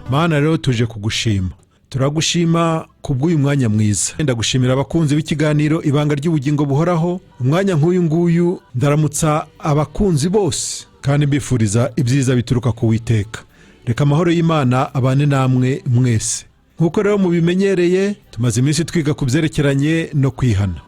Mana rero tuje kugushima, turagushima kubw'uyu mwanya mwiza. Ndagushimira abakunzi b'ikiganiro ibanga ry'ubugingo buhoraho. Umwanya nk'uyu nguyu ndaramutsa abakunzi bose kandi mbifuriza ibyiza bituruka ku Uwiteka. Reka amahoro y'Imana abane namwe mwese. Nk'uko rero mubimenyereye, tumaze iminsi twiga ku byerekeranye no kwihana.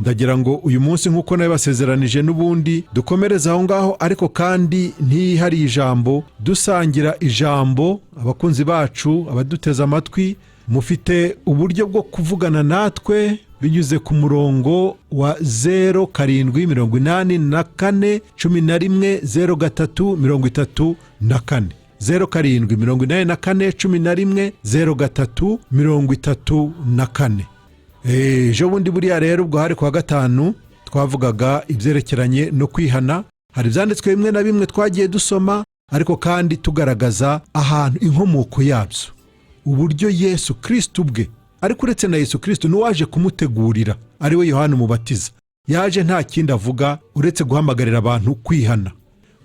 Ndagira ngo uyu munsi nk'uko nabibasezeranije n'ubundi dukomereza aho ngaho, ariko kandi ntihari ijambo dusangira ijambo. Abakunzi bacu abaduteze amatwi, mufite uburyo bwo kuvugana natwe binyuze ku murongo wa 0784110334 0784110334. Ejo bundi buriya rero ubwo hari kwa gatanu twavugaga ibyerekeranye no kwihana. Hari ibyanditswe bimwe na bimwe twagiye dusoma, ariko kandi tugaragaza ahantu inkomoko yabyo, uburyo Yesu Kristo ubwe, ariko uretse na Yesu Kristo n'uwaje kumutegurira ari we Yohana Umubatiza, yaje nta kindi avuga uretse guhamagarira abantu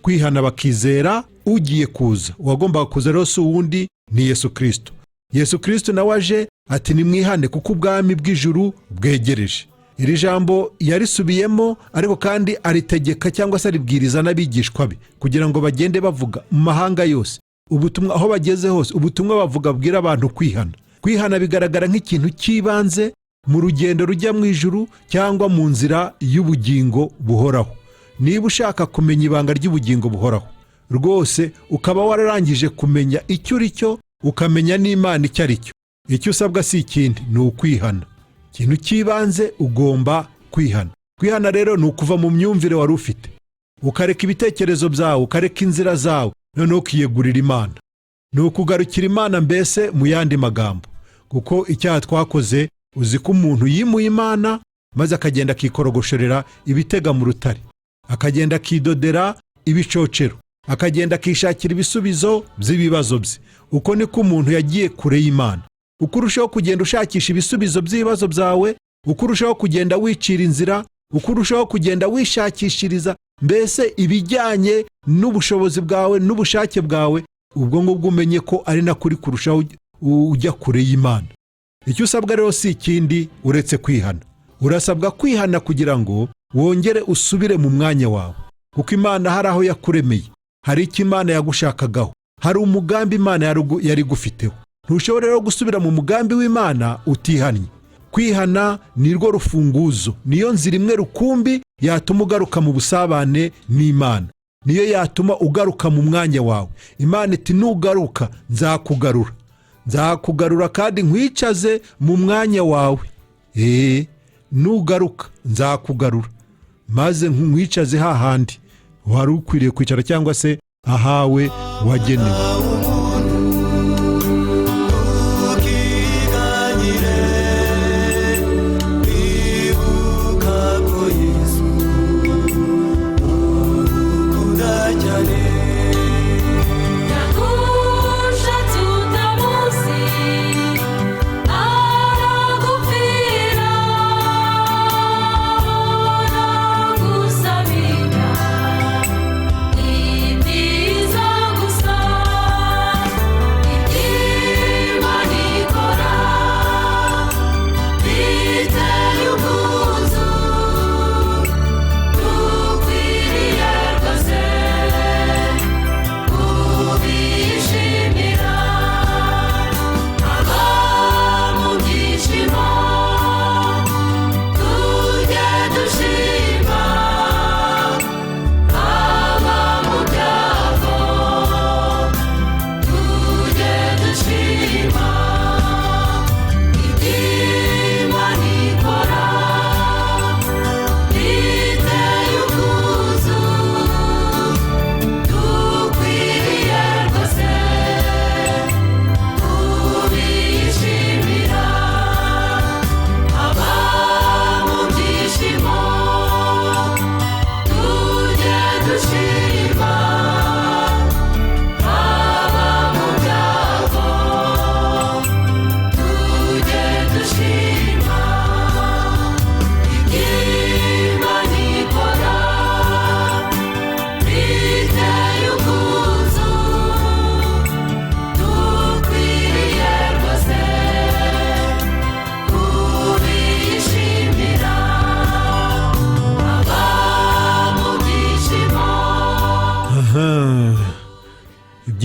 kwihana bakizera ugiye kuza. Uwagombaga kuza rero si uwundi, ni Yesu Kristo. Yesu Kristo nawe aje ati nimwihane kuko ubwami bw'ijuru bwegereje. Iri jambo yarisubiyemo, ariko kandi aritegeka cyangwa se aribwiriza n'abigishwa be kugira ngo bagende bavuga mu mahanga yose ubutumwa. Aho bageze hose ubutumwa bavuga bwira abantu kwihana bigaragara nk'ikintu cy'ibanze mu rugendo rujya mu ijuru cyangwa mu nzira y'ubugingo buhoraho. Niba ushaka kumenya ibanga ry'ubugingo buhoraho rwose, ukaba wararangije kumenya icyo uri cyo, ukamenya n'Imana icyo ari cyo, icyo usabwa si ikindi, ni ukwihana. Ikintu cy'ibanze ugomba kwihana. Kwihana rero ni ukuva mu myumvire wari ufite, ukareka ibitekerezo byawe, ukareka inzira zawe, noneho ukiyegurira Imana. Ni ukugarukira Imana mbese mu yandi magambo, kuko icyaha twakoze, uzi ko umuntu yimuye Imana maze akagenda akikorogosherera ibitega mu rutare, akagenda akidodera ibicocero, akagenda akishakira ibisubizo by'ibibazo bye. Uko niko umuntu yagiye kure y'Imana. Uko urushaho kugenda ushakisha ibisubizo by'ibibazo byawe, uko urushaho kugenda wicira inzira, uko urushaho kugenda wishakishiriza mbese ibijyanye n'ubushobozi bwawe n'ubushake bwawe, ubwo ngubwo umenye ko ari na kuri kurushaho ujya kure y'Imana. Icyo usabwa rero si ikindi uretse kwihana. Urasabwa kwihana kugira ngo wongere usubire mu mwanya wawe, kuko Imana hari aho yakuremeye, hari icyo Imana yagushakagaho, hari umugambi Imana yari gufiteho. Ntushobora rero gusubira mu mugambi w'Imana utihannye. Kwihana ni rwo rufunguzo, niyo nzira imwe rukumbi yatuma ugaruka mu busabane n'Imana, niyo yatuma ugaruka mu mwanya wawe. Imana iti nugaruka nzakugarura kandi nkwicaze mu mwanya wawe. Nugaruka nzakugarura maze nkwicaze hahandi wari ukwiriye kwicara cyangwa se ahawe wagenewe.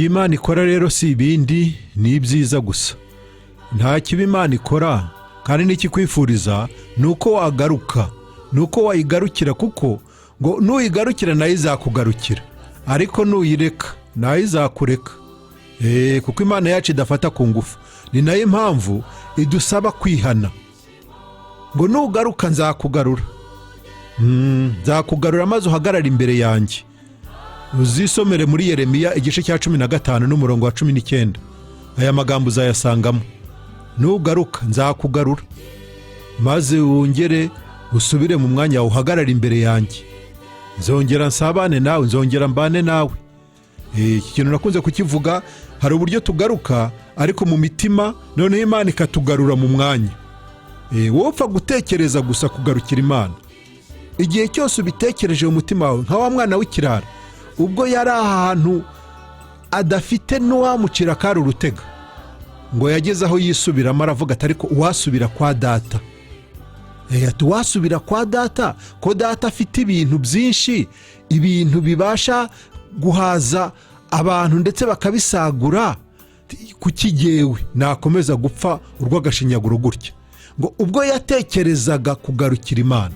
iby'Imana ikora rero si ibindi, ni ibyiza gusa. Nta kibi Imana ikora, kandi n'ikikwifuriza ni uko wagaruka, ni uko wayigarukira, kuko ngo nuyigarukira nayo izakugarukira, ariko nuyireka nayo izakureka. Kuko Imana yacu idafata ku ngufu. Ni nayo mpamvu idusaba kwihana, ngo nugaruka nzakugarura, nzakugarura maze uhagarare imbere yanjye. Uzisomere muri Yeremiya igice cya 15 n'umurongo wa 19. Aya magambo uzayasangamo. Nugaruka nzakugarura maze wongere usubire mu mwanya wawe, uhagarare imbere yanjye. Nzongera nsabane nawe, nzongera mbane nawe. Iki kintu nakunze kukivuga, hari uburyo tugaruka ariko mu mitima, noneho Imana ikatugarura mu mwanya. Wopfa gutekereza gusa kugarukira Imana. Igihe cyose ubitekereje mu mutima wawe, nka wa mwana w'ikirara ubwo yari ahantu adafite n'uwamucira kari urutega, ngo yageze aho yisubiramo aravuga ati ariko wasubira kwa data. Wasubira kwa data, ko data afite ibintu byinshi, ibintu bibasha guhaza abantu ndetse bakabisagura. Kuki jyewe nakomeza gupfa urw'agashinyaguro gutya? Ngo ubwo yatekerezaga kugarukira Imana,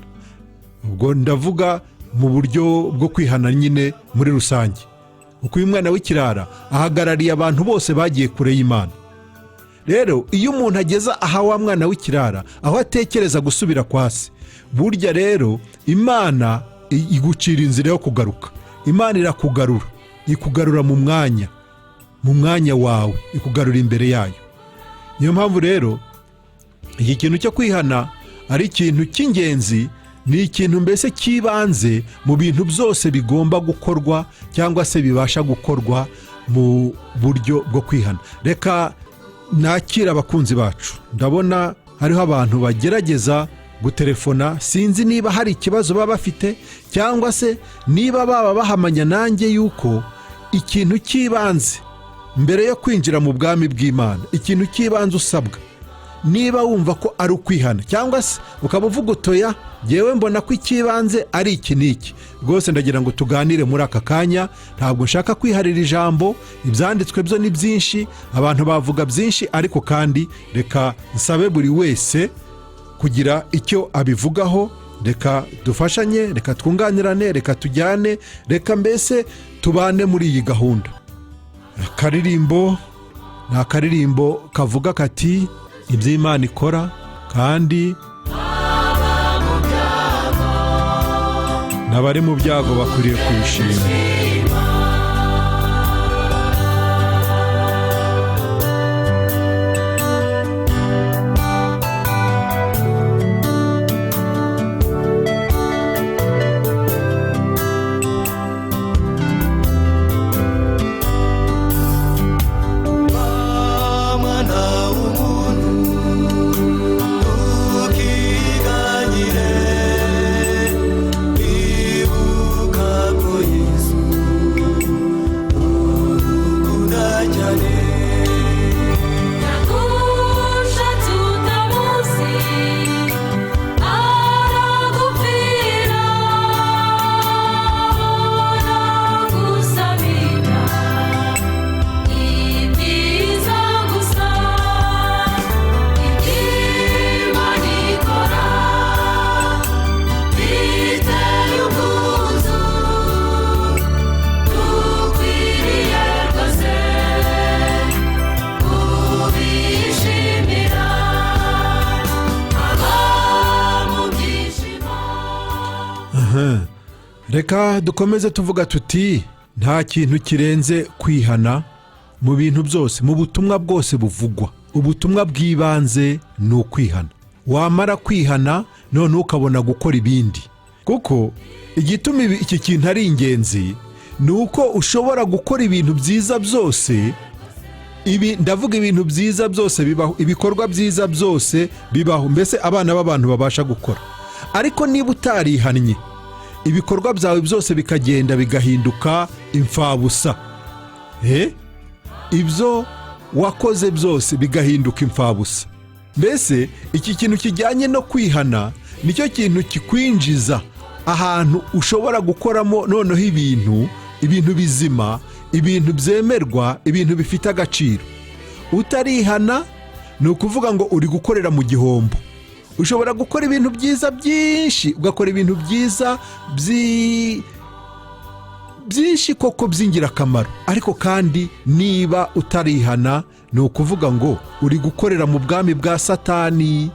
ubwo ndavuga mu buryo bwo kwihana nyine muri rusange, uko uyu mwana w'ikirara ahagarariye abantu bose bagiye kure y'Imana. Rero iyo umuntu ageze aha wa mwana w'ikirara, aho atekereza gusubira kwa se, burya rero Imana igucira inzira yo kugaruka. Imana irakugarura, ikugarura mu mwanya wawe, ikugarura imbere yayo. Niyo mpamvu rero iki kintu cyo kwihana ari ikintu cy'ingenzi, ni ikintu mbese cy'ibanze mu bintu byose bigomba gukorwa cyangwa se bibasha gukorwa mu buryo bwo kwihana. Reka nakira abakunzi bacu. Ndabona hariho abantu bagerageza gutelefona, sinzi niba hari ikibazo baba bafite cyangwa se niba baba bahamanya nanjye yuko ikintu cy'ibanze mbere yo kwinjira mu bwami bw'Imana, ikintu cy'ibanze usabwa, niba wumva ko ari ukwihana cyangwa se ukaba uvuga utoya yewe mbona ko icy'ibanze ari iki n'iki, rwose ndagira ngo tuganire muri aka kanya. Ntabwo nshaka kwiharira ijambo, ibyanditswe byo ni byinshi, abantu bavuga byinshi, ariko kandi reka nsabe buri wese kugira icyo abivugaho. Reka dufashanye, reka twunganirane, reka tujyane, reka mbese tubane muri iyi gahunda. Akaririmbo ni akaririmbo kavuga kati iby'Imana ikora, kandi n'abari mu byago bakwiriye kubishima. Reka dukomeze tuvuga tuti nta kintu kirenze kwihana mu bintu byose, mu butumwa bwose buvugwa. Ubutumwa bw'ibanze ni ukwihana. Wamara kwihana none ukabona gukora ibindi, kuko igituma iki kintu ari ingenzi ni uko ushobora gukora ibintu byiza byose. Ndavuga ibintu byiza byose bibaho, ibikorwa byiza byose bibaho, mbese abana b'abantu babasha gukora. Ariko niba utarihannye, ibikorwa byawe byose bikagenda bigahinduka imfabusa. Ibyo wakoze byose bigahinduka imfabusa. Mbese iki kintu kijyanye no kwihana nicyo kintu kikwinjiza ahantu ushobora gukoramo noneho ibintu bizima, ibintu byemerwa, ibintu bifite agaciro. Utarihana ni ukuvuga ngo uri gukorera mu gihombo. Ushobora gukora ibintu byiza byinshi, ugakora ibintu byiza byinshi koko by'ingirakamaro, ariko kandi niba utarihana ni ukuvuga ngo uri gukorera mu bwami bwa Satani.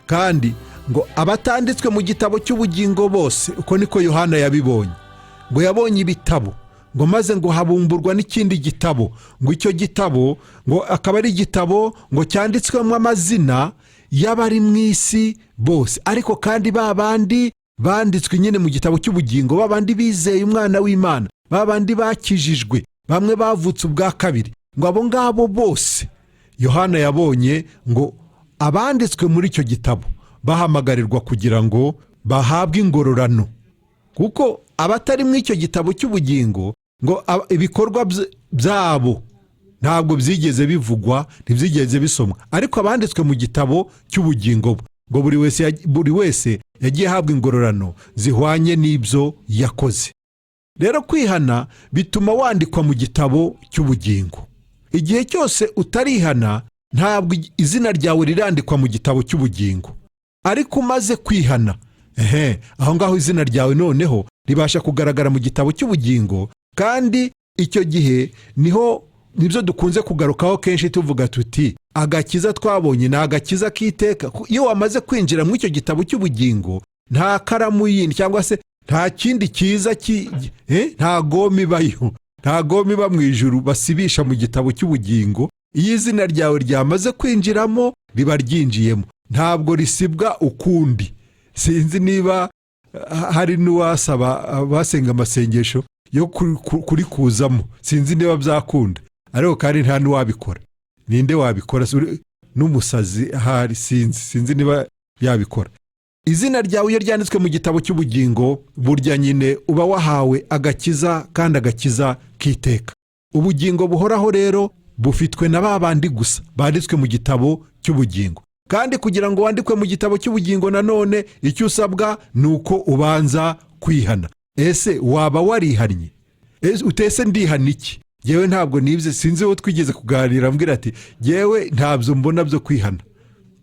Kandi ngo abatanditswe mu gitabo cy'ubugingo bose, uko niko Yohana yabibonye, ngo yabonye ibitabo, ngo maze ngo habumburwa n'ikindi gitabo, ngo icyo gitabo ngo akaba ari igitabo ngo cyanditswemo amazina y'abari mu isi bose, ariko kandi babandi banditswe nyine mu gitabo cy'ubugingo, babandi bizeye umwana w'Imana, babandi bakijijwe, bamwe bavutse ubwa kabiri, ngo abo ngabo bose Yohana yabonye ngo abanditswe muri icyo gitabo bahamagarirwa kugira ngo bahabwe ingororano. Kuko abatari muri icyo gitabo cy'ubugingo ngo ibikorwa byabo ntabwo byigeze bivugwa, ntibyigeze bisomwa, ariko abanditswe mu gitabo cy'ubugingo ngo buri wese yagiye ahabwa ingororano zihwanye n'ibyo yakoze. Rero kwihana bituma wandikwa mu gitabo cy'ubugingo. Igihe cyose utarihana ntabwo izina ryawe rirandikwa mu gitabo cy'ubugingo, ariko umaze kwihana, aho ngaho izina ryawe noneho ribasha kugaragara mu gitabo cy'ubugingo. Kandi icyo gihe nibyo dukunze kugarukaho kenshi tuvuga tuti agakiza twabonye ni agakiza k'iteka. Iyo wamaze kwinjira muri icyo gitabo cy'ubugingo, nta karamu yindi cyangwa se nta kindi cyiza nta gome ibayo, nta gome iba mu ijuru basibisha mu gitabo cy'ubugingo. Iyo izina ryawe ryamaze kwinjiramo riba ryinjiyemo, ntabwo risibwa ukundi. Sinzi niba hari n'uwasaba abasenga amasengesho yo kurikuzamo, sinzi niba byakunda, ariko kandi nta n'uwabikora. Ninde wabikora? N'umusazi ahari, sinzi niba yabikora. Izina ryawe iyo ryanditswe mu gitabo cy'ubugingo, burya nyine uba wahawe agakiza, kandi agakiza k'iteka. Ubugingo buhoraho rero bufitwe na babandi gusa banditswe mu gitabo cy'ubugingo. Kandi kugira ngo wandikwe mu gitabo cy'ubugingo nanone, icyo usabwa ni uko ubanza kwihana. Ese waba warihannye? Utese ndihana iki? Yewe ntabwo nibye, sinzi uwo twigeze kuganira ambwira ati yewe ntabyo mbona byo kwihana,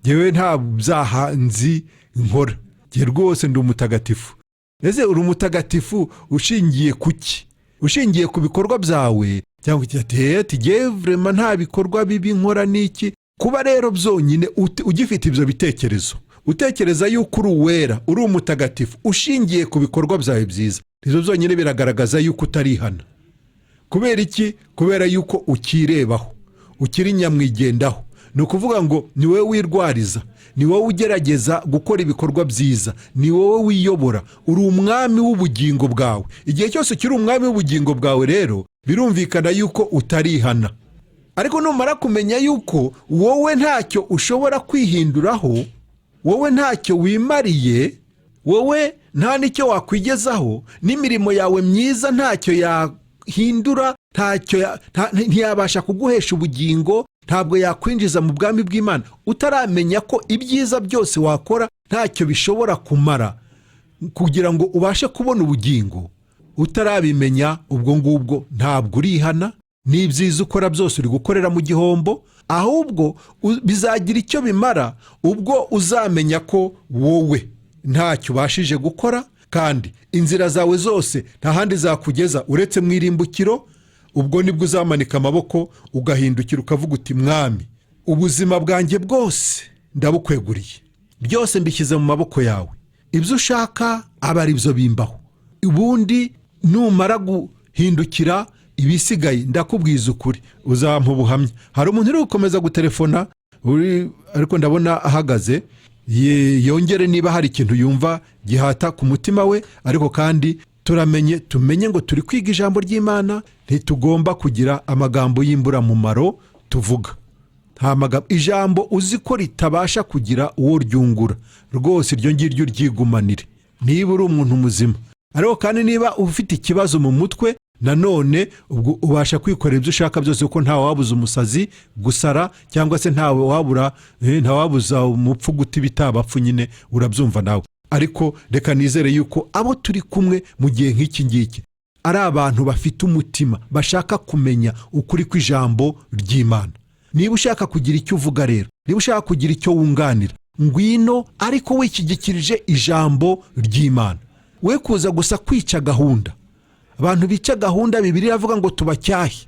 yewe nta byaha nzi nkora, ye rwose ndi umutagatifu. Ese uri umutagatifu ushingiye kuki? Ushingiye ku bikorwa byawe cyangwa ati yewe vraiment nta bikorwa bibi nkora niki? Kuba rero byonyine ugifite ibyo bitekerezo, utekereza yuko uri uwera, uri umutagatifu ushingiye ku bikorwa byawe byiza, ibyo byonyine biragaragaza yuko utarihana. Kubera iki? Kubera yuko ukirebaho, ukiri nyamwigendaho. Ni ukuvuga ngo ni wowe wirwariza, ni wowe ugerageza gukora ibikorwa byiza, ni wowe wiyobora, uri umwami w'ubugingo bwawe. Igihe cyose ukiri umwami w'ubugingo bwawe rero birumvikana yuko utarihana. Ariko numara kumenya yuko wowe ntacyo ushobora kwihinduraho, wowe ntacyo wimariye, wowe nta nicyo wakwigezaho, n'imirimo yawe myiza ntacyo yahindura, ntiyabasha kuguhesha ubugingo, ntabwo yakwinjiza mu bwami bw'Imana. Utaramenya ko ibyiza byose wakora ntacyo bishobora kumara kugira ngo ubashe kubona ubugingo, utarabimenya, ubwo ngubwo ntabwo urihana. N'ibyiza ukora byose uri gukorera mu gihombo, ahubwo bizagira icyo bimara ubwo uzamenya ko wowe ntacyo ubashije gukora, kandi inzira zawe zose nta handi zakugeza uretse mu irimbukiro. Ubwo nibwo uzamanika amaboko ugahindukira ukavuga uti mwami, ubuzima bwanjye bwose ndabukweguriye, byose mbishyize mu maboko yawe, ibyo ushaka aba ari byo bimbaho. Ubundi numara guhindukira, ibisigaye ndakubwiza ukuri uzampa ubuhamya. Hari umuntu uri gukomeza gutelefona, ariko ndabona ahagaze, yongere niba hari ikintu yumva gihata ku mutima we. Ariko kandi tumenye ngo turi kwiga ijambo ry'Imana, ntitugomba kugira amagambo y'imburamumaro tuvuga. Nta magambo, ijambo uzi ko ritabasha kugira uwo ryungura, rwose iryo ngiryo ryigumanire niba uri umuntu muzima. Ariko kandi niba ufite ikibazo mu mutwe, nanone ubwo ubasha kwikorera ibyo ushaka byose, kuko ntawe wabuza umusazi gusara, cyangwa se ntawe wabuza umupfu guta ibitabapfu, nyine urabyumva nawe. Ariko reka nizere yuko abo turi kumwe mu gihe nk'iki ngiki ari abantu bafite umutima bashaka kumenya ukuri kw'ijambo ry'Imana. Niba ushaka kugira icyo uvuga rero, niba ushaka kugira icyo wunganira, ngwino ariko wikigikirije ijambo ry'Imana. We kuza gusa kwica gahunda. Abantu bica gahunda, Bibiliya iravuga ngo tubacyahe.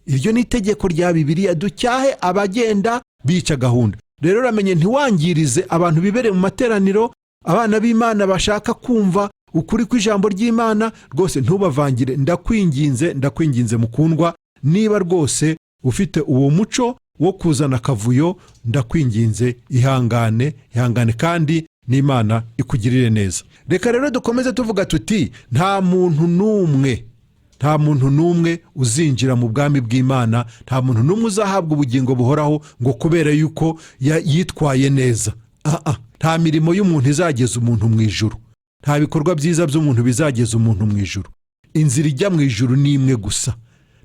Iryo ni itegeko rya Bibiliya, ducyahe abagenda bica gahunda. Rero uramenye ntiwangirize abantu bibereye mu materaniro, abana b'Imana bashaka kumva ukuri kw'ijambo ry'Imana, rwose ntubavangire. Ndakwinginze mukundwa, niba rwose ufite uwo muco wo kuzana akavuyo, ndakwinginze ihangane kandi n'Imana ikugirire neza. Reka rero dukomeze tuvuga tuti nta muntu n'umwe uzinjira mu bwami bw'Imana, nta muntu n'umwe uzahabwa ubugingo buhoraho ngo kubera yuko yitwaye neza. Nta mirimo y'umuntu izageza umuntu mu ijuru, nta bikorwa byiza by'umuntu bizageza umuntu mu ijuru. Inzira ijya mu ijuru ni imwe gusa,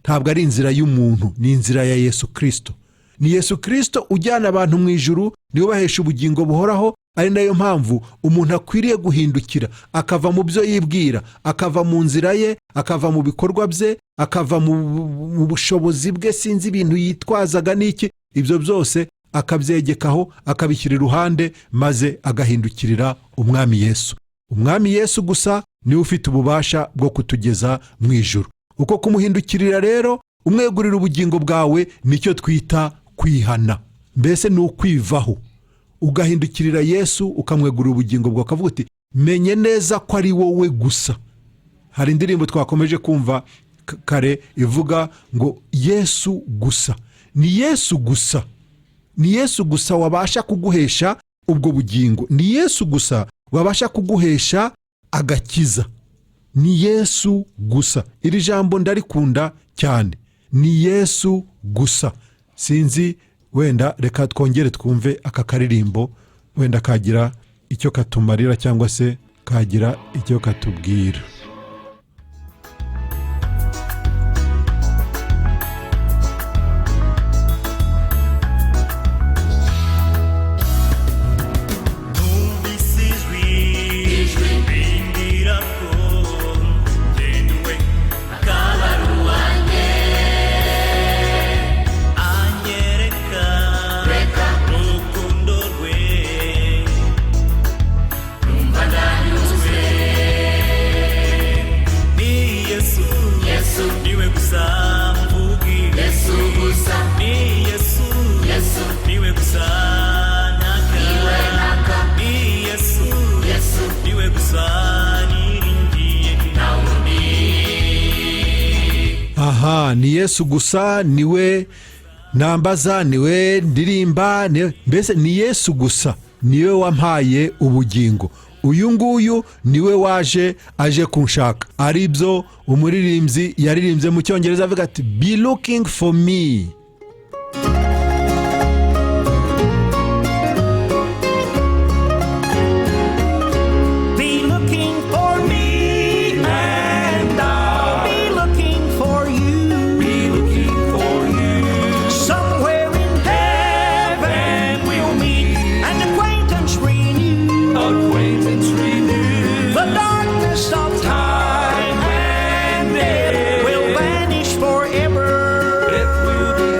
ntabwo ari inzira y'umuntu, ni inzira ya Yesu Kristo. Ni Yesu Kristo ujyana abantu mu ijuru, niwe ubahesha ubugingo buhoraho. Ari nayo mpamvu umuntu akwiriye guhindukira, akava mu byo yibwira, akava mu nzira ye, akava mu bikorwa bye, akava mu bushobozi bwe, sinzi ibintu yitwazaga n'iki, ibyo byose akabyegekaho, akabishyira iruhande, maze agahindukirira umwami Yesu. Umwami Yesu gusa niwe ufite ububasha bwo kutugeza mu ijuru. Uko kumuhindukirira rero, umwegurira ubugingo bwawe, nicyo twita kwihana. Mbese ni ukwivaho, ugahindukirira Yesu, ukamwegurira ubugingo bwawe, ukavuga uti menye neza ko ari wowe gusa. Hari indirimbo twakomeje kumva kare ivuga ngo Yesu gusa. Ni Yesu gusa, ni Yesu gusa wabasha kuguhesha ubwo bugingo, ni Yesu gusa wabasha kuguhesha agakiza. Ni Yesu gusa. Iri jambo ndarikunda cyane, ni Yesu gusa. Sinzi, wenda reka twongere twumve aka karirimbo, wenda kagira icyo katumarira cyangwa se kagira icyo katubwira. Ni Yesu gusa, niwe nambaza, niwe ndirimba, mbese ni Yesu gusa, niwe wampaye ubugingo. Uyu nguyu niwe aje kunshaka. Aribyo umuririmbyi yaririmbye mu Cyongereza avuga ati be looking for me. Forever, it will be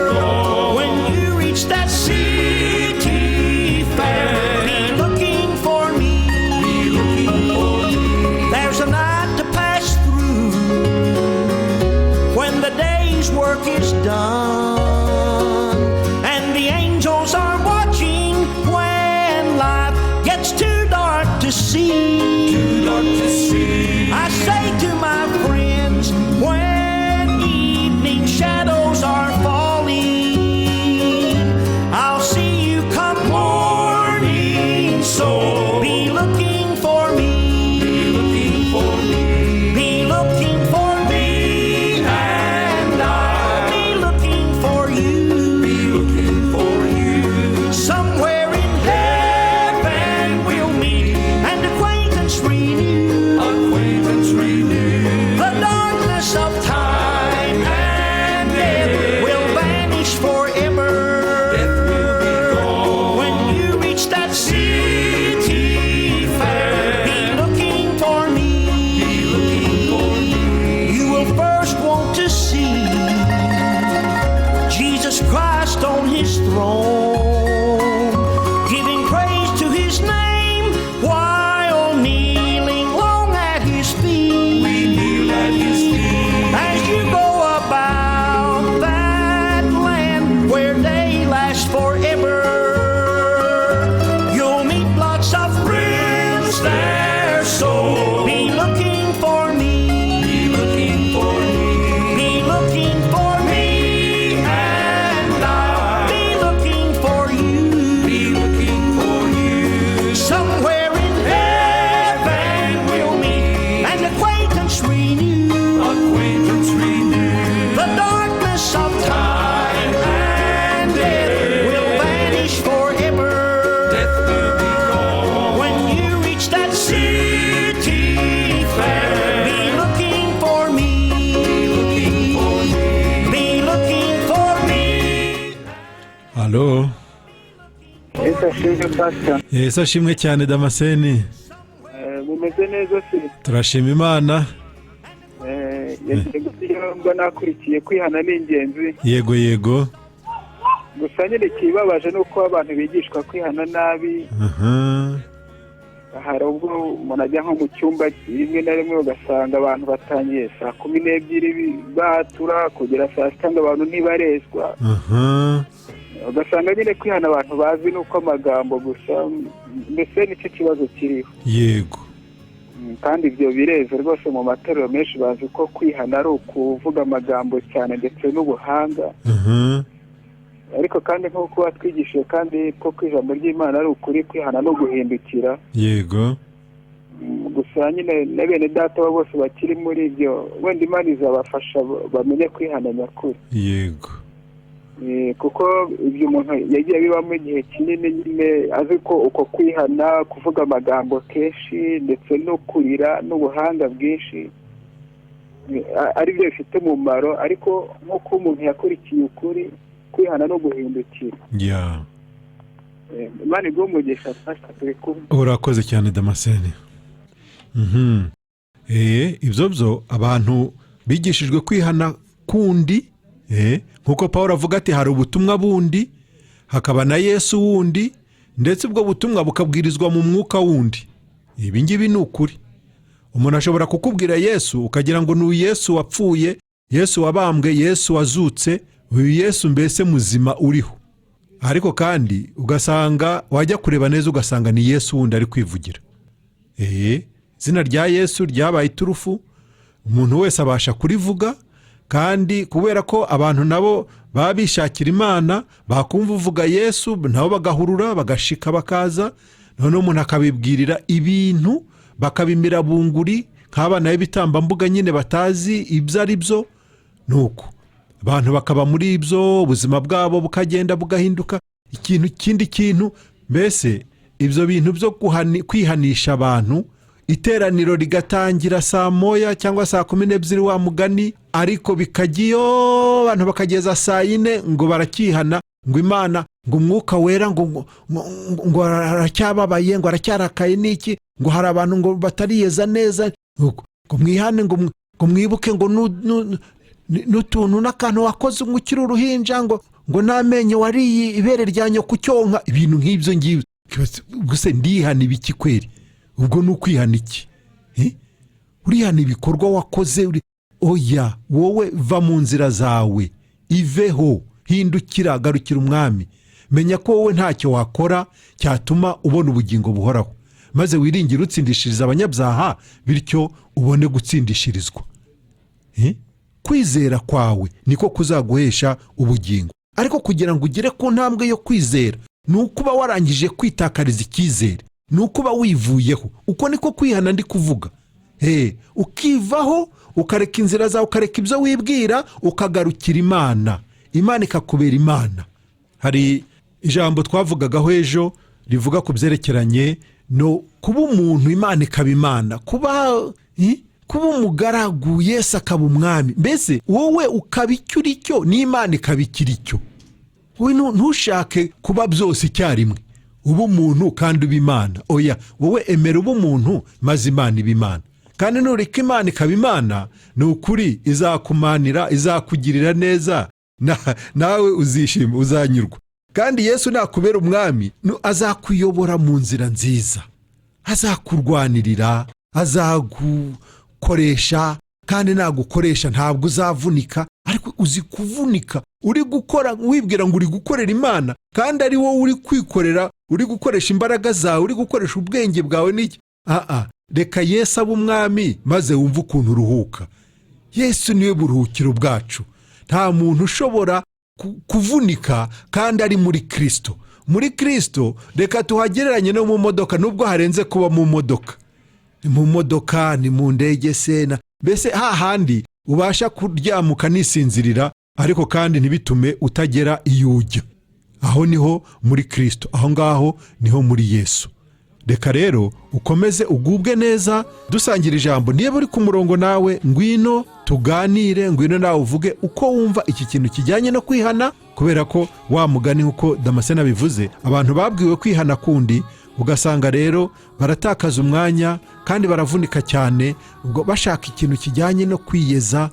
throne, giving praise to his name while kneeling long at his feet. We kneel at his feet. As you go about that land where they last forever, you'll meet lots of friends there, so be looking for me. Be looking for me. Be looking for me, and I'll be looking for you. Be looking for you. Somewhere in heaven we'll meet and acquaintance renew. Acquaintance renewed. The darkness of time and death will vanish forever. Death will be gone. When you reach that city fair, be looking for me. Looking for me. Be looking for me. halo Ese ashimwe pastor. yesu ashimwe cyane Damascene. Mumeze neza se? Turashima Imana. Yagiye gushyirwa nakurikiye kwihana n'ingenzi. Yego yego. Gusa nyine kibabaje nuko abantu bigishwa kwihana nabi. Hari ubwo umuntu ajya nko mu cyumba rimwe na rimwe ugasanga abantu batangiye saa 12 batura kugera saa 6 abantu ntibarezwa. Ugasanga nyine kwihana abantu bazi nuko amagambo gusa, mbese nicyo kibazo kiriho. Yego. Kandi ibyo bireze rwose mu matorero menshi bazi ko kwihana ari ukuvuga amagambo cyane ndetse n'ubuhanga. Ariko kandi nk'uko watwigishije kandi ko kwijambo ry'Imana ari ukuri, kwihana no guhindukira. Yego. Gusa nyine na bene data bose bakiri muri ibyo, wenda Imana izabafasha bamenye kwihana nyakuri. Yego. Kuko ibyo umuntu yagiye bibamo igihe kinini nyine azi ko uko kwihana, kuvuga amagambo kenshi ndetse no kurira n'ubuhanga bwinshi ari byo bifite umumaro, ariko nk'uko umuntu yakurikiye ukuri, kwihana no guhindukira. Yeah. Imana iguhe umugisha pastor, turi kumwe. Urakoze cyane Damascene. Ibyo byo abantu bigishijwe kwihana kundi, nkuko Pawulo avuga ati hari ubutumwa bundi, hakaba na Yesu wundi, ndetse ubwo butumwa bukabwirizwa mu mwuka wundi. Ibi ngibi ni ukuri. Umuntu ashobora kukubwira Yesu ukagira ngo ni Yesu wapfuye, Yesu wabambwe, Yesu wazutse, uyu Yesu mbese muzima uriho. Ariko kandi ugasanga wajya kureba neza ugasanga ni Yesu wundi ari kwivugira. Izina rya Yesu ryabaye iturufu, umuntu wese abasha kurivuga, kandi kubera ko abantu nabo baba bishakira Imana, bakumva uvuga Yesu nabo bagahurura bagashika bakaza, none umuntu akabibwirira ibintu bakabimira bunguri nk'abana b'ibitambambuga nyine batazi ibyo ari byo. Nuko abantu bakaba muri ibyo, ubuzima bwabo bukagenda bugahinduka ikindi kintu. Mbese ibyo bintu byo kwihanisha abantu, iteraniro rigatangira saa moya cyangwa saa 12 wa mugani, ariko bikagiyo abantu bakageza saa 4 ngo barakihana, ngo Imana, ngo umwuka wera, ngo aracyababaye, ngo aracyarakaye n'iki, ngo hari abantu ngo batariyeza neza, ngo mwihane, ngo mwibuke, ngo n'utuntu n'akantu wakoze umukiri uruhinja, ngo n'amenyo wariye ibere rya nyoko cyonka, ibintu nk'ibyo ngibyo. Gusa ndihana ibiki kweri? Ubwo ni ukwihana iki? Urihana ibikorwa wakoze. Oya, wowe va mu nzira zawe, iveho, hindukira, garukira umwami. Menya ko wowe ntacyo wakora cyatuma ubona ubugingo buhoraho, maze wiringire utsindishiriza abanyabyaha, bityo ubone gutsindishirizwa. Kwizera kwawe niko kuzaguhesha ubugingo. Ariko kugira ngo ugere ku ntambwe yo kwizera, ni ukuba warangije kwitakariza icyizere, ni ukuba wivuyeho. Uko niko kwihana ndi kuvuga. Ukivaho, ukareka inzira zawe, ukareka ibyo wibwira, ukagarukira Imana. Imana ikakubera Imana. Hari ijambo twavugagaho ejo rivuga ku byerekeranye no kuba umuntu Imana ikaba Imana, kuba umugaragu, Yesu akaba umwami. Mbese wowe ukaba icyo uri cyo, n'Imana ikaba ikiri cyo. Wowe ntushake kuba byose icyarimwe, uba umuntu kandi uba Imana. Oya, wowe emera uba umuntu maze Imana iba Imana. Kandi nureka Imana ikaba Imana, ni ukuri izakumanira, izakugirira neza, nawe uzishima, uzanyurwa. kandi Yesu nakubera umwami azakuyobora mu nzira nziza, azakurwanirira, azagukoresha, kandi nagukoresha ntabwo uzavunika, ariko uzi kuvunika uri gukora wibwira ngo uri gukorera Imana, kandi ari wowe uri kwikorera, uri gukoresha imbaraga zawe, uri gukoresha ubwenge bwawe n'iki. Reka Yesu abe umwami maze wumve ukuntu uruhuka. Yesu niwe buruhukiro bwacu. Nta muntu ushobora kuvunika kandi ari muri Kristo. Muri Kristo reka tuhagereranye no mu modoka, nubwo harenze kuba mu modoka. Mu modoka ni mu ndege sena, mbese hahandi ubasha kuryamuka nisinzirira, ariko kandi ntibitume utagera iyo ujya. Aho niho muri Kristo, aho ngaho niho muri Yesu. Reka rero ukomeze ugubwe neza dusangira ijambo. Niba uri ku murongo nawe, ngwino tuganire, ngwino nawe uvuge uko wumva iki kintu kijyanye no kwihana, kubera ko wa mugani uko Damascene bivuze, abantu babwiwe kwihana kundi ugasanga rero baratakaza umwanya kandi baravunika cyane, ubwo bashaka ikintu kijyanye no kwiyeza.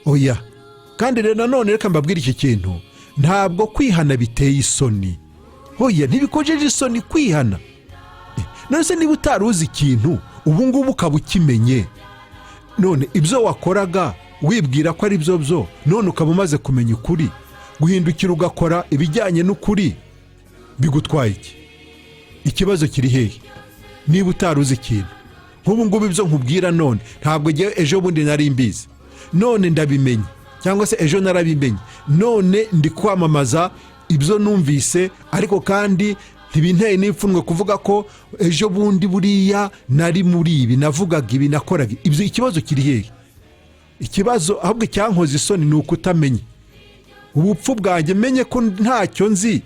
Oya, kandi rero nanone reka mbabwire iki kintu, ntabwo kwihana biteye isoni. Oya, ntibikojeje isoni kwihana. None se niba utaruzi ikintu ubu ngubu ukaba ukimenye, none ibyo wakoraga wibwira ko ari byo, none ukaba umaze kumenya ukuri, guhindukira ugakora ibijyanye n'ukuri, bigutwaye iki? Ikibazo kiri hehe niba utaruzi ikintu? Nk'ubu ngubu ibyo nkubwira none ntabwo ngewe ejo bundi nari mbizi, none ndabimenye, cyangwa se ejo narabimenye, none ndi kwamamaza ibyo numvise, ariko kandi ntibinteye n'ipfunwe kuvuga ko ejo bundi buriya nari muri ibi, navugaga ibi, nakoraga ibyo. Ikibazo kiri hehe? Ikibazo ahubwo cyankoze isoni ni ukutamenya ubupfu bwanjye, menye ko ntacyo nzi.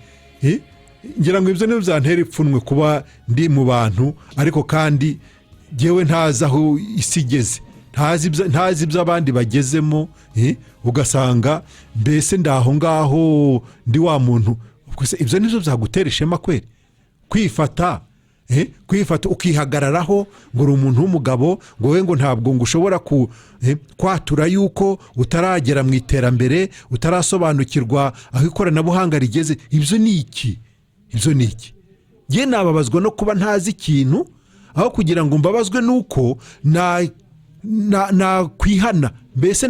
Ngira ngo ibyo niyo byantera ipfunwe kuba ndi mu bantu, ariko kandi ngewe ntazi aho isi igeze, ntazi ibyo abandi bagezemo. Ugasanga mbese ndaho ngaho ndi wa muntu. Ibyo nibyo byagutera ishema kweri? Kwifata ukihagararaho ngo uri umuntu w'umugabo, ngo we ngo ntabwo ngo ushobora kwatura yuko utaragera mu iterambere, utarasobanukirwa aho ikoranabuhanga rigeze. Ibyo ni iki? Ibyo ni iki? Ngiye nababazwa no kuba ntazi ikintu, aho kugira ngo mbabazwe nuko nakwihana, mbese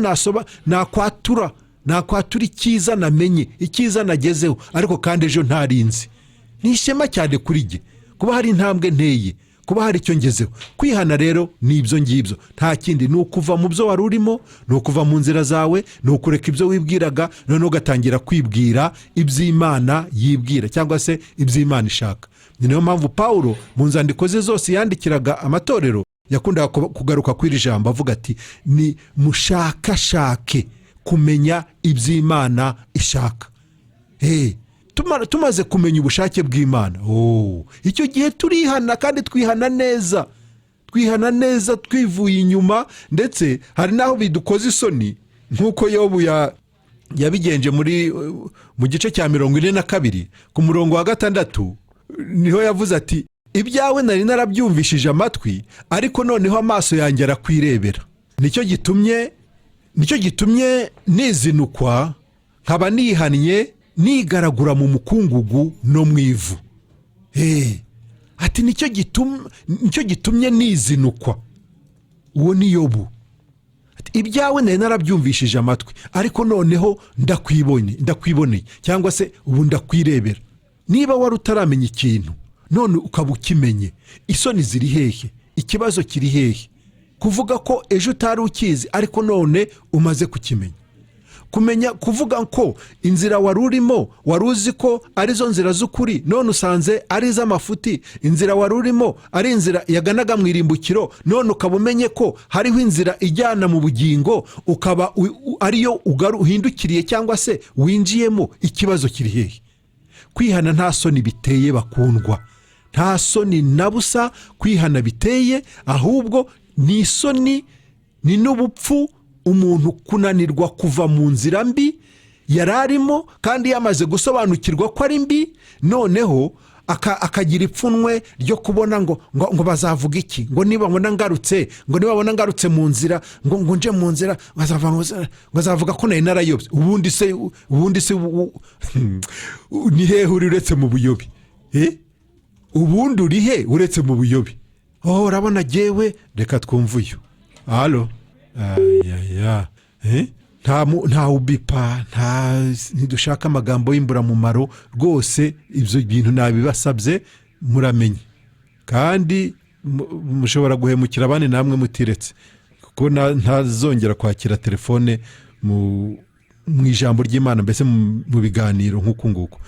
nakwatura icyiza namenye, icyiza nagezeho, ariko kandi ejo ntarinzi. Ni ishema cyane kuri jye kuba hari intambwe nteye, kuba hari icyo ngezeho. Kwihana rero ni ibyo ngibyo, nta kindi. Ni ukuva mu byo wari urimo, ni ukuva mu nzira zawe, ni ukureka ibyo wibwiraga, noneho ugatangira kwibwira iby'Imana yibwira, cyangwa se iby'Imana ishaka. Ni nayo mpamvu Pawulo mu nzandiko ze zose yandikiraga amatorero yakundaga kugaruka kw'iri jambo avuga ati, ni mushakashake kumenya iby'Imana ishaka. Tumaze kumenya ubushake bw'Imana, icyo gihe turihana, kandi twihana neza twivuye inyuma, ndetse hari naho bidukoze isoni, nk'uko Yobu yabigenje mu gice cya 42 ku murongo wa 6, niho yavuze ati, ibyawe nari narabyumvishije amatwi, ariko noneho amaso yanjye arakwirebera. Nicyo gitumye nizinukwa, nkaba nihannye, nigaragura mu mukungugu no mu ivu. Ati nicyo gitumye nizinukwa. Uwo ni Yobu. Ati ibyawe nari narabyumvishije amatwi, ariko noneho ndakwiboneye, cyangwa se ubu ndakwirebera. Niba wari utaramenya ikintu none ukaba ukimenye, isoni ziri hehe? Ikibazo kiri hehe? Kuvuga ko ejo utari ukizi, ariko none umaze kukimenya. Kumenya kuvuga ko inzira wari urimo wari uzi ko arizo nzira z'ukuri, none usanze ari iz'amafuti. Inzira wari urimo ari inzira yaganaga mu irimbukiro, none ukaba umenye ko hariho inzira ijyana mu bugingo, ukaba ariyo uhindukiriye cyangwa se winjiyemo. Ikibazo kiri hehe? Kwihana nta soni biteye bakundwa, nta soni na busa kwihana biteye, ahubwo ni isoni, ni n'ubupfu umuntu kunanirwa kuva mu nzira mbi yari arimo, kandi yamaze gusobanukirwa ko ari mbi, noneho akagira ipfunwe ryo kubona ngo bazavuga iki, ngo nibabona ngarutse mu nzira ngo nje mu nzira bazavuga ko nari narayobye. ubundi se ni hehe uri uretse mu buyobe? Ubundi uri he uretse mu buyobe? Urabona jyewe, reka twumve uyu. Halo. Nta ubipa, ntidushaka amagambo y'imburamumaro rwose. Ibyo bintu nabibasabye muramenye, kandi mushobora guhemukira abandi namwe mutiretse, kuko ntazongera kwakira telefone mu ijambo ry'Imana, mbese mu biganiro nk'uku nguku.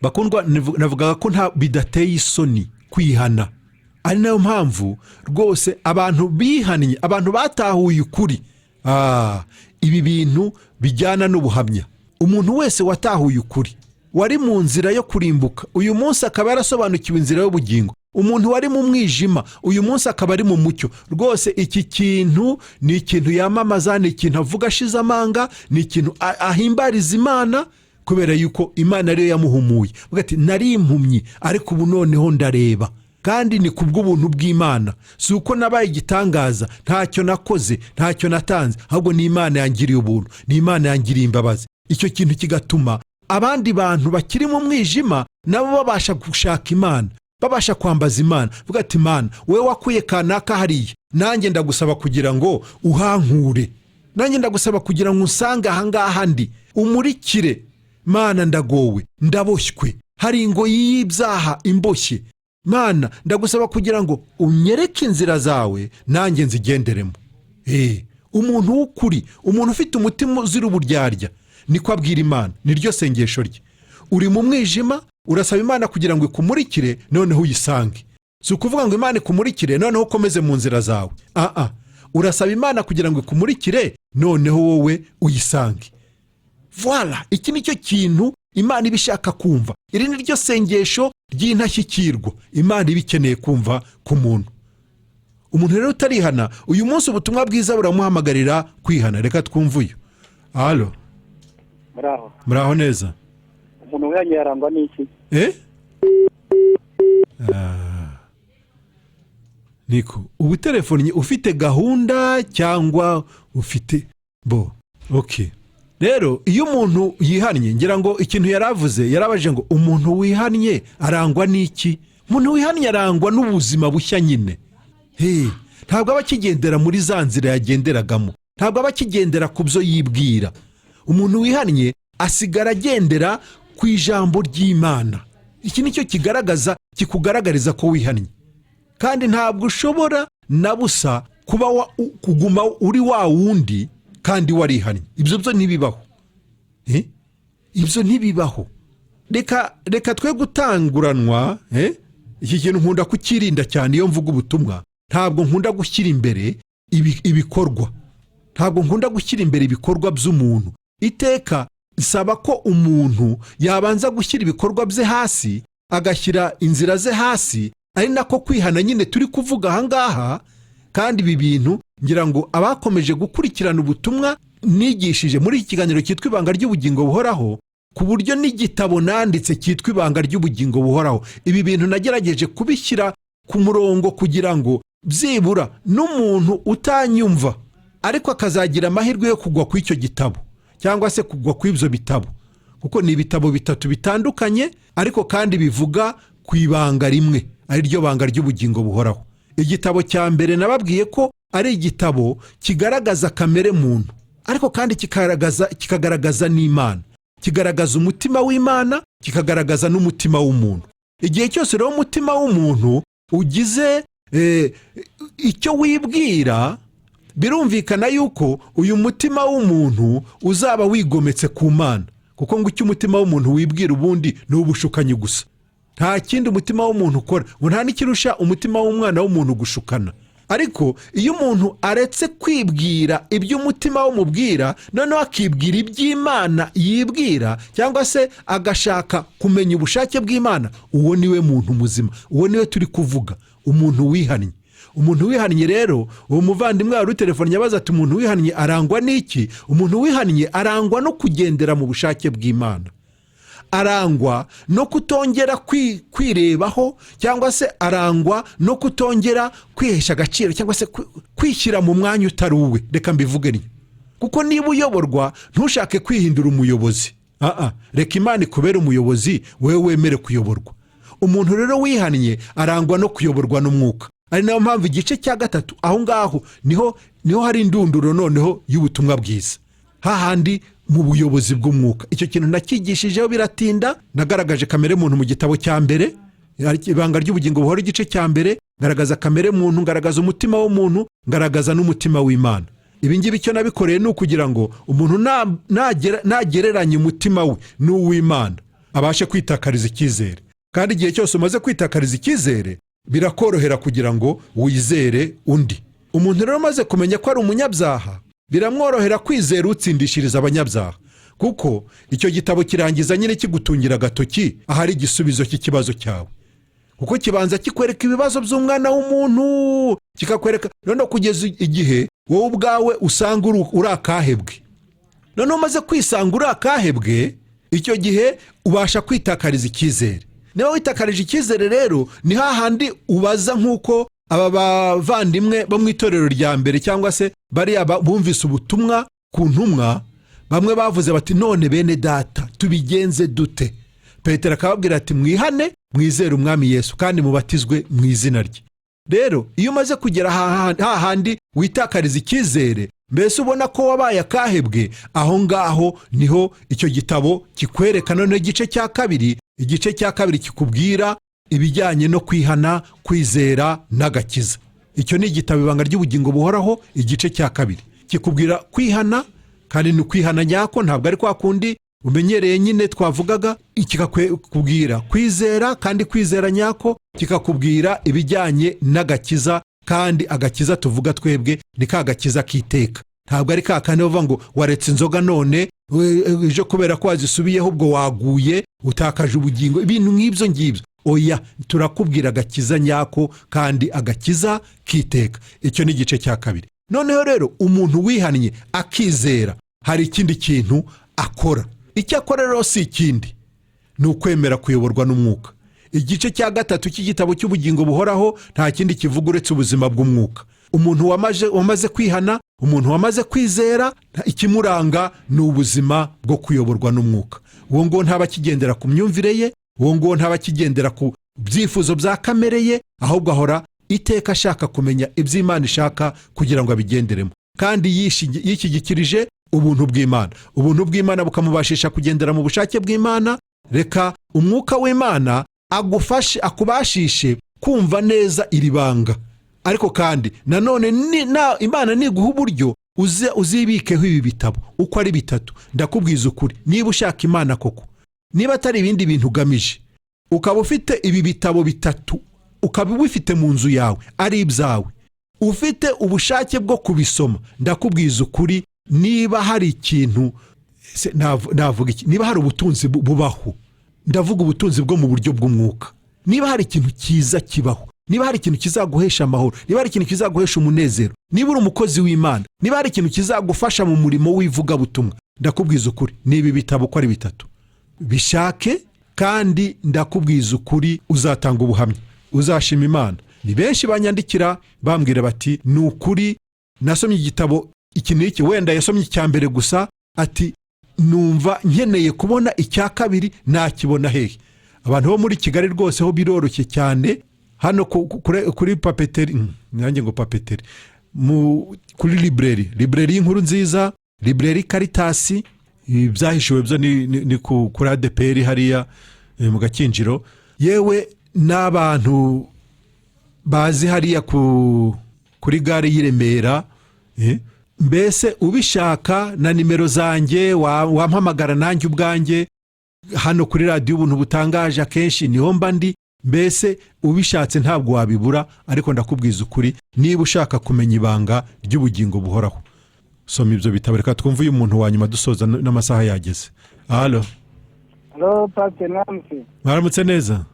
Bakundwa, navugaga ko bidateye isoni kwihana. Ari nayo mpamvu rwose abantu bihannye, abantu batahuye ukuri. Ibi bintu bijyana n'ubuhamya. Umuntu wese watahuye ukuri, wari mu nzira yo kurimbuka, uyu munsi akaba yarasobanukiwe inzira y'ubugingo. Umuntu wari mu mwijima, uyu munsi akaba ari mu mucyo. Rwose iki kintu ni ikintu yamamaza, ni ikintu avuga ashize amanga, ni ikintu ahimbariza Imana, kubera yuko Imana ariyo yamuhumuye. Avuga ati nari impumyi ariko ubu noneho ndareba. Kandi ni kubw'ubuntu bw'Imana, si uko nabaye igitangaza, ntacyo nakoze, ntacyo natanze, ahubwo ni Imana yangiriye ubuntu, ni Imana yangiriye imbabazi. Icyo kintu kigatuma abandi bantu bakiri mu mwijima nabo babasha gushaka Imana, babasha kwambaza Imana. Vuga ati Imana, wewe wakuye kanaka hariya, nanjye ndagusaba kugira ngo uhankure, nanjye ndagusaba kugira ngo usange ahangaha ndi, umurikire. Mana, ndagowe, ndaboshywe, hari ingoyi y'ibyaha imboshye. Mana, ndagusaba kugira ngo unyereke inzira zawe, nanjye nzigenderemo. Umuntu w'ukuri, umuntu ufite umutima uzira uburyarya, niko abwira Imana, niryo sengesho rye. Uri mu mwijima, urasaba Imana kugira ngo ikumurikire, noneho uyisange. Si ukuvuga ngo Imana ikumurikire noneho ukomeze mu nzira zawe. Urasaba Imana kugira ngo ikumurikire, noneho wowe uyisange. Voilà, iki nicyo kintu Imana ibishaka kumva. Iri ni ryo sengesho ry'intashyikirwa Imana ibikeneye kumva ku muntu. Umuntu rero utarihana, uyu munsi ubutumwa bwiza buramuhamagarira kwihana. Reka twumve uyu. Halo. Muraho neza. Umuntu wihanye yarangwa n'iki? Niko, ubu telefone ufite gahunda cyangwa ufite okay. Rero iyo umuntu yihannye, ngira ngo ikintu yarabaje ngo umuntu wihannye arangwa n'iki? Umuntu wihannye arangwa n'ubuzima bushya nyine. Ntabwo aba akigendera muri za nzira yagenderagamo, ntabwo aba akigendera ku byo yibwira. Umuntu wihannye asigara agendera ku ijambo ry'Imana. Iki nicyo kikugaragariza ko wihannye. Kandi ntabwo ushobora na busa kuguma uri wa wundi kandi warihannye. Ibyo ntibibaho. Ibyo ntibibaho. Reka twe gutanguranwa. Iki kintu nkunda kukirinda cyane iyo mvuga ubutumwa. Ntabwo nkunda gushyira imbere ibikorwa. Ntabwo nkunda gushyira imbere ibikorwa by'umuntu. Iteka isaba ko umuntu yabanza gushyira ibikorwa bye hasi, agashyira inzira ze hasi. Ari nako kwihana nyine turi kuvuga ahangaha. Kandi ibi bintu ngira ngo abakomeje gukurikirana ubutumwa nigishije muri iki kiganiro cyitwa Ibanga ry'Ubugingo Buhoraho, ku buryo n'igitabo nanditse cyitwa Ibanga ry'Ubugingo Buhoraho, ibi bintu nagerageje kubishyira ku murongo kugira ngo byibura n'umuntu utanyumva ariko akazagira amahirwe yo kugwa ku icyo gitabo cyangwa se kugwa ku ibyo bitabo, kuko ni ibitabo bitatu bitandukanye ariko kandi bivuga ku ibanga rimwe, ari ryo banga ry'ubugingo buhoraho. Igitabo cya mbere nababwiye ko ari igitabo kigaragaza kamere muntu, ariko kandi kikagaragaza n'Imana, kigaragaza umutima w'Imana, kikagaragaza n'umutima w'umuntu. Igihe cyose rero umutima w'umuntu ugize icyo wibwira, birumvikana yuko uyu mutima w'umuntu uzaba wigometse ku Mana, kuko ngo icyo umutima w'umuntu wibwira ubundi ni ubushukanyi gusa. Nta kindi umutima w'umuntu ukora, ngo nta n'ikirusha umutima w'umwana w'umuntu gushukana. Ariko iyo umuntu aretse kwibwira ibyo umutima w'umubwira, noneho akibwira iby'Imana yibwira, cyangwa se agashaka kumenya ubushake bw'Imana, uwo niwe muntu muzima, uwo niwe turi kuvuga, umuntu wihannye. Umuntu wihannye rero, uwo muvandimwe wari utelefone yabaza ati umuntu wihannye arangwa n'iki? Umuntu wihannye arangwa no kugendera mu bushake bw'Imana, arangwa no kutongera kwirebaho cyangwa se arangwa no kutongera kwihesha agaciro cyangwa se kwishyira mu mwanya utari uwe. Reka mbivuge ni kuko niba uyoborwa ntushake kwihindura umuyobozi. Reka Imana ikubere umuyobozi, wewe wemere kuyoborwa. Umuntu rero wihannye arangwa no kuyoborwa n'umwuka. Ari nayo mpamvu igice cya 3 aho ngaho niho hari indunduro noneho y'ubutumwa bwiza, hahandi mu buyobozi bw'umwuka. Icyo kintu nakigishijeho biratinda. Nagaragaje kamere muntu mu gitabo cya mbere, ibanga ry'ubugingo buhoro igice cya mbere, ngaragaza kamere muntu, ngaragaza umutima w'umuntu, ngaragaza n'umutima w'Imana. Ibi ngibi icyo nabikoreye ni ukugira ngo umuntu nagereranye umutima we n'uw'Imana abashe kwitakariza icyizere. Kandi igihe cyose umaze kwitakariza icyizere birakorohera kugira ngo wizere undi. Umuntu rero maze kumenya ko ari umunyabyaha biramworohera kwizera utsindishiriza abanyabyaha, kuko icyo gitabo kirangiza nyine kigutungira agatoki ahari igisubizo cy'ikibazo cyawe, kuko kibanza kikwereka ibibazo by'umwana w'umuntu, kikakwereka noneho kugeza igihe wowe ubwawe usanga uri akahebwe. Noneho umaze kwisanga uri akahebwe, icyo gihe ubasha kwitakariza icyizere. Niba witakarije icyizere rero ni hahandi ubaza nk'uko aba bavandimwe bo mu itorero rya mbere cyangwa se bariya bumvise ubutumwa ku ntumwa, bamwe bavuze bati none bene data tubigenze dute? Petero akababwira ati mwihane mwizere umwami Yesu kandi mubatizwe mu izina rye. Rero iyo umaze kugera hahandi witakariza icyizere, mbese ubona ko wabaye akahebwe, aho ngaho niho icyo gitabo kikwereka noneho igice cya 2. Igice cya 2 kikubwira ibijyanye no kwihana, kwizera n'agakiza. Icyo ni igitabo ibanga ry'ubugingo buhoraho igice cya 2. Kikubwira kwihana, kandi ni kwihana nyako, ntabwo ari kwa kundi umenyereye nyine twavugaga. Kikakubwira kwizera, kandi kwizera nyako. Kikakubwira ibijyanye n'agakiza, kandi agakiza tuvuga twebwe ni ka gakiza kiteka. Ntabwo ari ka kane bavuga ngo waretse inzoga none ejo kubera ko wazisubiyeho ubwo waguye utakaje ubugingo, ibintu nk'ibyo ngibyo. Oya, turakubwira agakiza nyako kandi agakiza kiteka. Icyo ni igice cya 2. Noneho rero umuntu wihannye akizera hari ikindi kintu akora. Icyo akora rero si ikindi, ni ukwemera kuyoborwa n'umwuka. Igice cya 3 cy'igitabo cy'ubugingo buhoraho nta kindi kivuga uretse ubuzima bw'umwuka. Umuntu wamaze kwihana, umuntu wamaze kwizera, ikimuranga ni ubuzima bwo kuyoborwa n'umwuka. Uwo ngo ntaba kigendera ku myumvire ye, uwo ngo ntaba kigendera ku byifuzo bya kamere ye, ahubwo ahora iteka ashaka kumenya iby'Imana ishaka kugira ngo abigenderemo, kandi yishyigikirije ubuntu bw'Imana. Ubuntu bw'Imana bukamubashisha kugendera mu bushake bw'Imana. Reka umwuka w'Imana agufashe, akubashishe kumva neza iri banga. Ariko kandi nanone Imana niguha uburyo uzibikeho ibi bitabo uko ari 3. Ndakubwiza ukuri, niba ushaka Imana koko, niba atari ibindi bintu ugamije, ukaba ufite ibi bitabo 3, ukaba ubifite mu nzu yawe ari ibyawe, ufite ubushake bwo kubisoma, ndakubwiza ukuri, niba hari ikintu navuga iki, niba hari ubutunzi bubaho, ndavuga ubutunzi bwo mu buryo bw'umwuka. Niba hari ikintu cyiza kibaho, niba hari ikintu kizaguhesha amahoro, niba hari ikintu kizaguhesha umunezero, niba uri umukozi w'Imana, niba hari ikintu kizagufasha mu murimo w'ivugabutumwa, ndakubwiza ukuri, niba bitabo uko ari 3 bishake, kandi ndakubwiza ukuri uzatanga ubuhamya, uzashima Imana. Ni benshi banyandikira bambwira bati ni ukuri nasomye igitabo iki n'iki, wenda yasomye icya mbere gusa, ati numva nkeneye kubona icya 2 nakibona hehe. Abantu bo muri Kigali rwose ho biroroshye cyane, hano kuri papeteri, nanjye ngo papeteri, kuri libreri y'inkuru nziza, libreri Caritas, ibyahishuwe byo ni kuri ADPR hariya mu Gakinjiro. Yewe n'abantu bazi hariya kuri gare y'Iremera, mbese ubishaka na nimero zanjye wampamagara nanjye ubwanjye hano kuri radio ubuntu butangaje, akenshi niho mba ndi. Mbese ubishatse ntabwo wabibura, ariko ndakubwiza ukuri, niba ushaka kumenya ibanga ry'ubugingo buhoraho, soma ibyo bitabo. Reka twumve uyu muntu wa nyuma dusoza n'amasaha yageze. Allo Pastor Namse. Mwaramutse neza?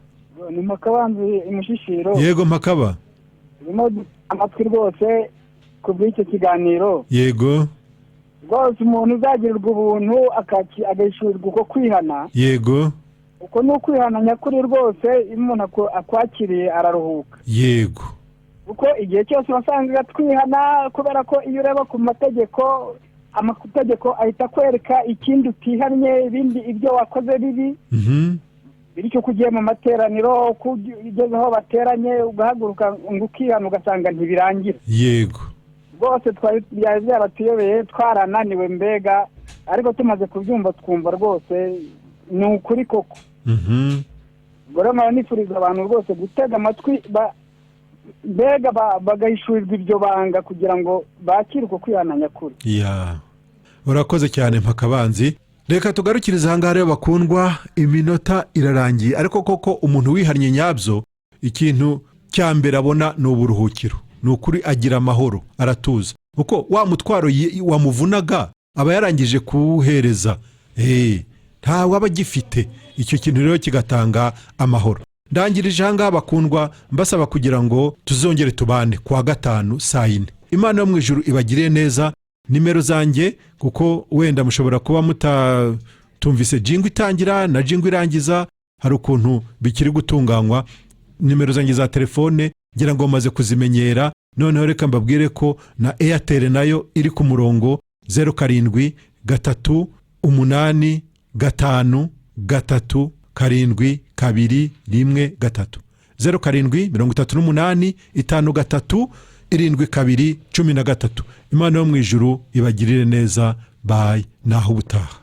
Ni Makabanzi imushishiro. Yego Makaba. Urimo amatwi rwose kubw'icyo kiganiro. Yego. Rwose umuntu uzagirirwa ubuntu agashurirwa uko kwihana. Yego. uko ni ukwihana nyakuri rwose, iyo umuntu akwakiriye araruhuka. yego kuko igihe cyose wasangaga twihana, kubera ko iyo ureba ku mategeko, amategeko ahita kwereka ikindi utihannye, ibindi ibyo wakoze bibi. bityo ko ugiye mu materaniro, ugeze aho bateranye ugahaguruka ngo ukihana ugasanga ntibirangira. yego rwose byari byaratuyobeye, twarananiwe mbega, ariko tumaze kubyumva twumva rwose ni ukuri koko. ubwo rero nkaba nifuriza abantu rwose gutega amatwi, mbega bagahishurirwa ibyo banga kugira ngo bakire uko kwihana nyakuri. urakoze cyane Mpakabanzi. reka tugarukirize ahangaha rero bakundwa, iminota irarangiye, ariko koko umuntu wihannye nyabyo, ikintu cya mbere abona ni uburuhukiro. ni ukuri agira amahoro, aratuza, kuko wa mutwaro wamuvunaga aba yarangije kuwuhereza, ntawe aba agifite. icyo kintu rero kigatanga amahoro. ndangirije ahangaha bakundwa, mbasaba kugira ngo tuzongere tubane kuwa gatanu saa 4. Imana yo mu ijuru ibagiriye neza. nimero zanjye, kuko wenda mushobora kuba mutatumvise jingo itangira na jingo irangiza, hari ukuntu bikiri gutunganywa. nimero zanjye za telefone ngira ngo maze kuzimenyera, noneho reka mbabwire ko na Airtel nayo iri ku murongo 0773537213 0738537213. Imana yo mu ijuru ibagirire neza. Bye, naho ubutaha.